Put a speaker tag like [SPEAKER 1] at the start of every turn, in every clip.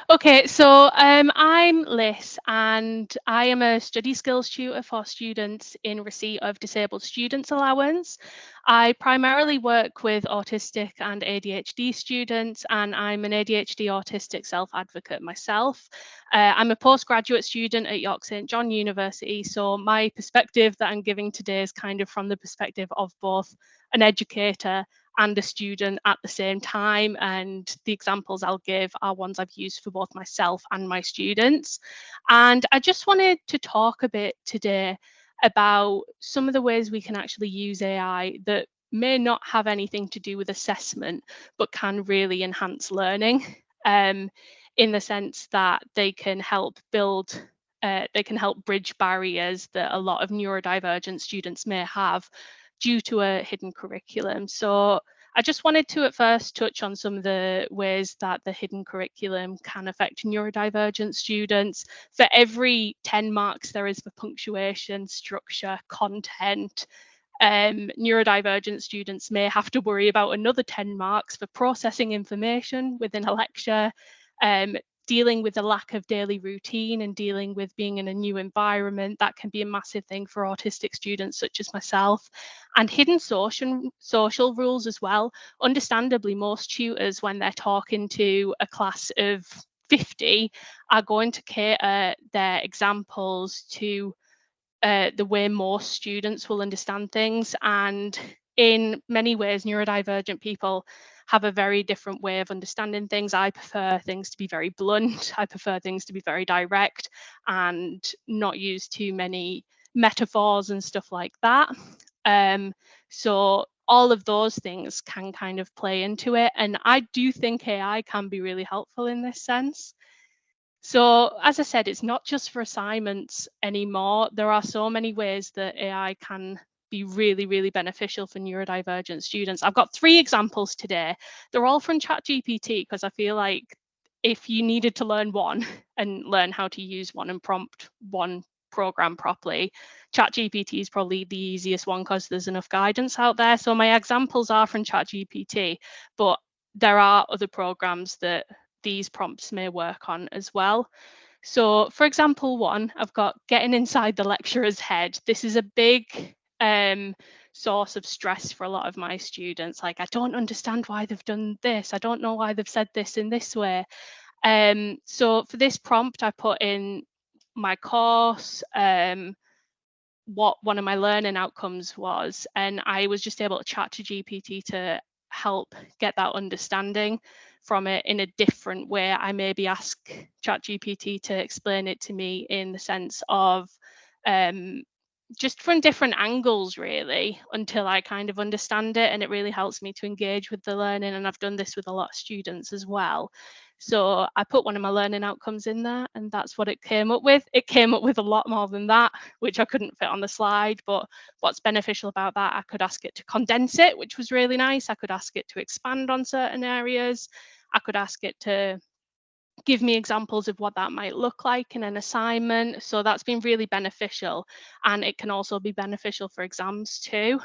[SPEAKER 1] Okay, so I'm Liz, and I am a study skills tutor for students in receipt of disabled students allowance. I primarily work with autistic and ADHD students, and I'm an ADHD autistic self-advocate myself. I'm a postgraduate student at York St John University, so my perspective that I'm giving today is kind of from the perspective of both an educator and a student at the same time. And the examples I'll give are ones I've used for both myself and my students. And I just wanted to talk a bit today about some of the ways we can actually use AI that may not have anything to do with assessment, but can really enhance learning, in the sense that they can help build. They can help bridge barriers that a lot of neurodivergent students may have due to a hidden curriculum. So I just wanted to at first touch on some of the ways that the hidden curriculum can affect neurodivergent students. For every 10 marks there is for punctuation, structure, content. Neurodivergent students may have to worry about another 10 marks for processing information within a lecture, um, dealing with the lack of daily routine and dealing with being in a new environment. That can be a massive thing for autistic students such as myself. And hidden social rules as well. Understandably, most tutors, when they're talking to a class of 50, are going to cater their examples to the way most students will understand things. And in many ways, neurodivergent people have a very different way of understanding things. I prefer things to be very blunt. I prefer things to be very direct and not use too many metaphors and stuff like that. So all of those things can kind of play into it. And I do think AI can be really helpful in this sense. So, as I said, it's not just for assignments anymore. There are so many ways that AI can be really, really beneficial for neurodivergent students. I've got 3 examples today. They're all from ChatGPT because I feel like if you needed to learn one and learn how to use one and prompt one program properly, ChatGPT is probably the easiest one because there's enough guidance out there. So my examples are from ChatGPT, but there are other programs that these prompts may work on as well. So for example, one, I've got getting inside the lecturer's head. This is a big source of stress for a lot of my students. Like, I don't understand why they've done this. I don't know why they've said this in this way. So for this prompt, I put in my course, what one of my learning outcomes was, and I was just able to chat to GPT to help get that understanding from it in a different way. I maybe ask ChatGPT to explain it to me in the sense of um, just from different angles, really, until I kind of understand it, and it really helps me to engage with the learning. And I've done this with a lot of students as well. So I put one of my learning outcomes in there, and that's what it came up with. It came up with a lot more than that, which I couldn't fit on the slide. But what's beneficial about that, I could ask it to condense it, which was really nice. I could ask it to expand on certain areas. I could ask it to give me examples of what that might look like in an assignment. So that's been really beneficial. And it can also be beneficial for exams too.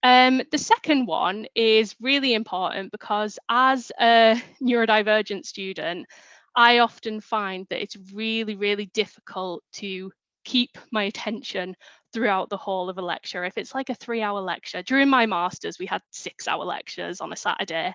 [SPEAKER 1] The second one is really important because as a neurodivergent student, I often find that it's really, really difficult to keep my attention throughout the whole of a lecture. If it's like a 3-hour lecture, during my masters, we had 6-hour lectures on a Saturday,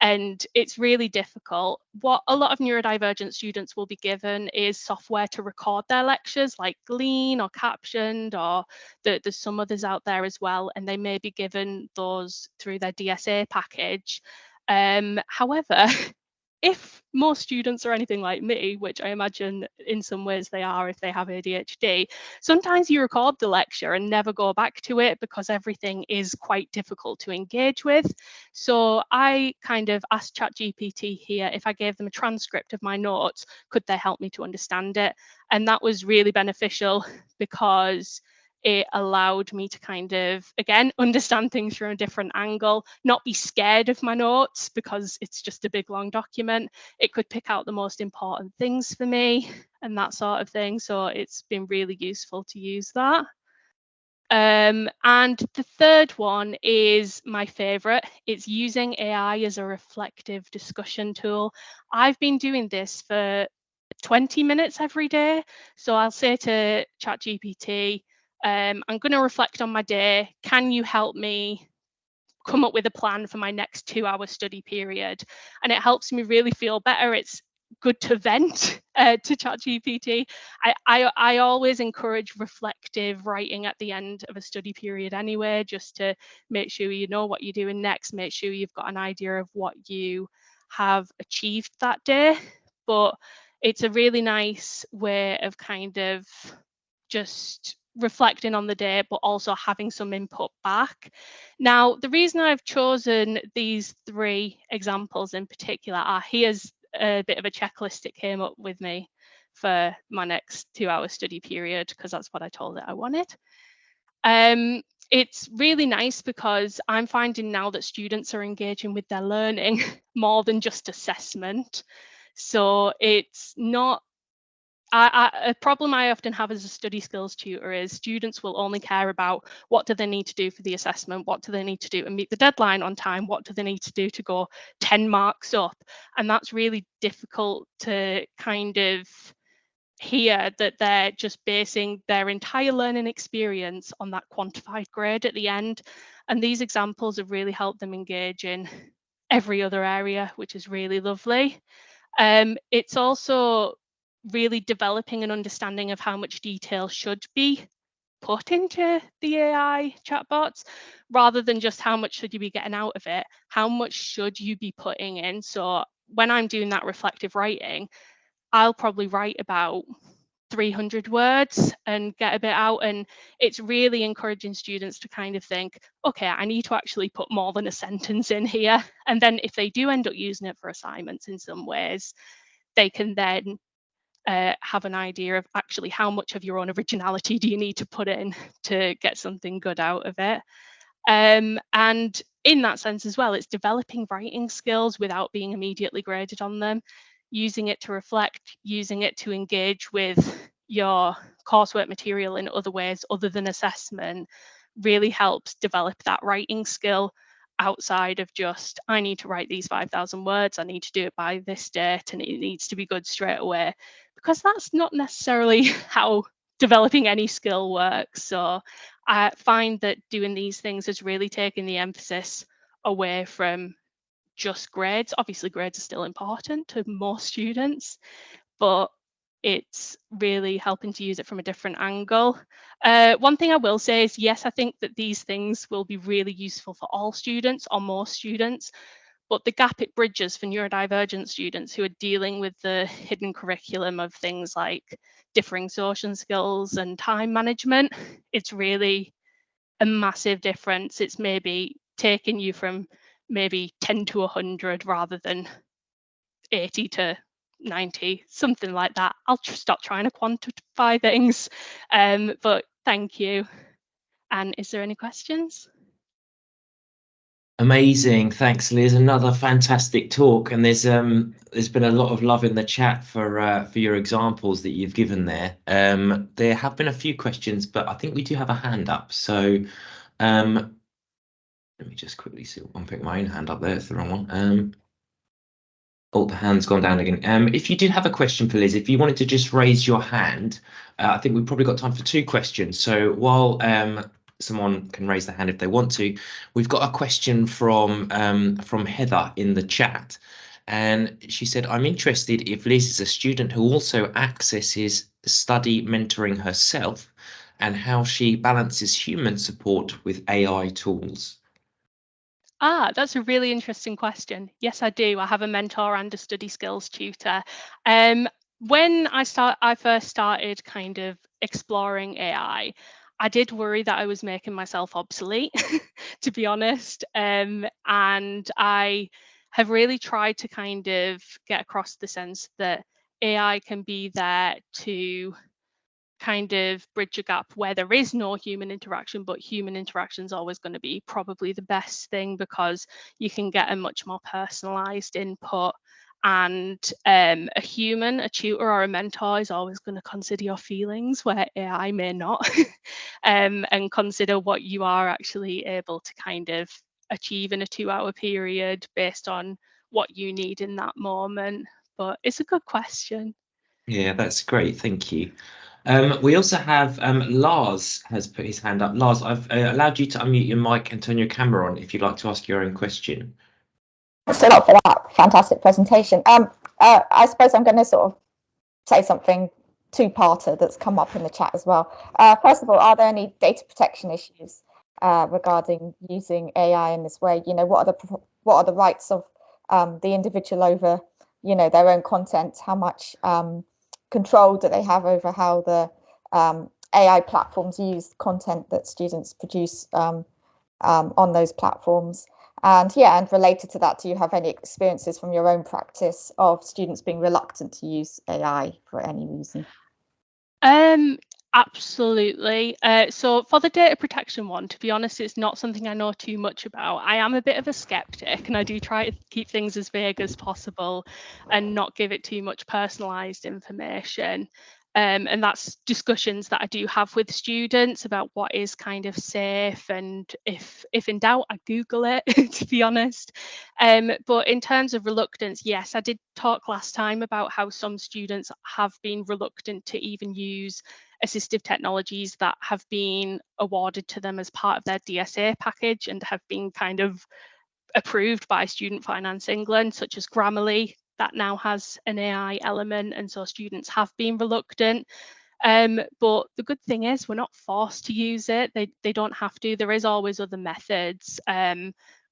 [SPEAKER 1] and it's really difficult. What a lot of neurodivergent students will be given is software to record their lectures, like Glean or Captioned, or there's some others out there as well, and they may be given those through their DSA package. However, if most students are anything like me, which I imagine in some ways they are if they have ADHD, sometimes you record the lecture and never go back to it because everything is quite difficult to engage with. So I kind of asked ChatGPT here, if I gave them a transcript of my notes, could they help me to understand it? And that was really beneficial because it allowed me to kind of, again, understand things from a different angle, not be scared of my notes because it's just a big long document. It could pick out the most important things for me and that sort of thing. So it's been really useful to use that. And the third one is my favorite. It's using AI as a reflective discussion tool. I've been doing this for 20 minutes every day. So I'll say to ChatGPT, I'm going to reflect on my day. Can you help me come up with a plan for my next 2-hour study period? And it helps me really feel better. It's good to vent to ChatGPT. I always encourage reflective writing at the end of a study period anyway, just to make sure you know what you're doing next, make sure you've got an idea of what you have achieved that day. But it's a really nice way of kind of just reflecting on the day, but also having some input back. Now, the reason I've chosen these 3 examples in particular are, here's a bit of a checklist it came up with me for my next 2-hour study period, because that's what I told it I wanted. It's really nice because I'm finding now that students are engaging with their learning more than just assessment. So it's not a problem I often have as a study skills tutor is students will only care about what do they need to do for the assessment, what do they need to do to meet the deadline on time, what do they need to do to go 10 marks up. And that's really difficult to kind of hear, that they're just basing their entire learning experience on that quantified grade at the end. And these examples have really helped them engage in every other area, which is really lovely. It's also really developing an understanding of how much detail should be put into the AI chatbots, rather than just how much should you be getting out of it, how much should you be putting in. So when I'm doing that reflective writing, I'll probably write about 300 words and get a bit out. And it's really encouraging students to kind of think, okay, I need to actually put more than a sentence in here. And then if they do end up using it for assignments in some ways, they can then have an idea of actually how much of your own originality do you need to put in to get something good out of it. And in that sense as well, it's developing writing skills without being immediately graded on them, using it to reflect, using it to engage with your coursework material in other ways other than assessment, really helps develop that writing skill outside of just, I need to write these 5,000 words, I need to do it by this date, and it needs to be good straight away, because that's not necessarily how developing any skill works. So I find that doing these things has really taken the emphasis away from just grades. Obviously, grades are still important to most students, but it's really helping to use it from a different angle. One thing I will say is, yes, I think that these things will be really useful for all students or most students, but the gap it bridges for neurodivergent students who are dealing with the hidden curriculum of things like differing social skills and time management, it's really a massive difference. It's maybe taking you from maybe 10 to 100 rather than 80 to 90, something like that. I'll stop trying to quantify things, but thank you. And is there any questions?
[SPEAKER 2] Amazing, thanks, Liz. Another fantastic talk, and there's been a lot of love in the chat for your examples that you've given there. There have been a few questions, but I think we do have a hand up. So let me just quickly see. I'm putting my own hand up there. It's the wrong one. Oh, the hand's gone down again. If you did have a question for Liz, if you wanted to just raise your hand, I think we've probably got time for 2 questions. So while someone can raise their hand if they want to, we've got a question from Heather in the chat. And she said, I'm interested if Liz is a student who also accesses study mentoring herself, and how she balances human support with AI tools.
[SPEAKER 1] That's a really interesting question. Yes, I do. I have a mentor and a study skills tutor. When I first started kind of exploring AI, I did worry that I was making myself obsolete, to be honest. And I have really tried to kind of get across the sense that AI can be there to kind of bridge a gap where there is no human interaction, but human interaction is always going to be probably the best thing, because you can get a much more personalized input. And a human, a tutor or a mentor is always going to consider your feelings where AI may not, and consider what you are actually able to kind of achieve in a 2-hour period based on what you need in that moment. But it's a good question.
[SPEAKER 2] Yeah, that's great. Thank you. We also have Lars has put his hand up. Lars, I've allowed you to unmute your mic and turn your camera on if you'd like to ask your own question.
[SPEAKER 3] Thanks a lot for that fantastic presentation. I suppose I'm going to sort of say something two-parter that's come up in the chat as well. First of all, are there any data protection issues regarding using AI in this way? You know, what are the rights of the individual over, you know, their own content? How much control do they have over how the AI platforms use content that students produce on those platforms? And yeah, and related to that, do you have any experiences from your own practice of students being reluctant to use AI for any reason?
[SPEAKER 1] Absolutely. So for the data protection one, to be honest, it's not something I know too much about. I am a bit of a skeptic, and I do try to keep things as vague as possible and not give it too much personalized information. And that's discussions that I do have with students about what is kind of safe, and if in doubt, I Google it, to be honest. But in terms of reluctance, yes, I did talk last time about how some students have been reluctant to even use assistive technologies that have been awarded to them as part of their DSA package and have been kind of approved by Student Finance England, such as Grammarly, that now has an AI element, and so students have been reluctant. But the good thing is we're not forced to use it. They don't have to. There is always other methods.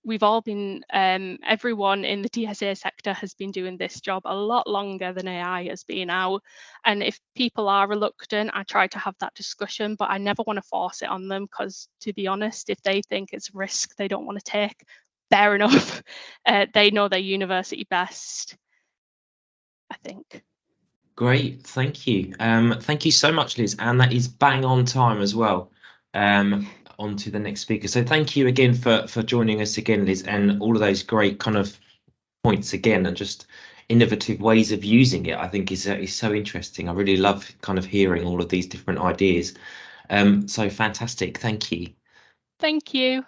[SPEAKER 1] We've all been, everyone in the DSA sector has been doing this job a lot longer than AI has been out. And if people are reluctant, I try to have that discussion, but I never want to force it on them, because to be honest, if they think it's a risk they don't want to take, fair enough. They know their university best, I think.
[SPEAKER 2] Great, thank you. Thank you so much, Liz, and that is bang on time as well. On to the next speaker. So thank you again for joining us again, Liz, and all of those great kind of points again, and just innovative ways of using it. I think is so interesting. I really love kind of hearing all of these different ideas. So fantastic. Thank you.
[SPEAKER 1] Thank you.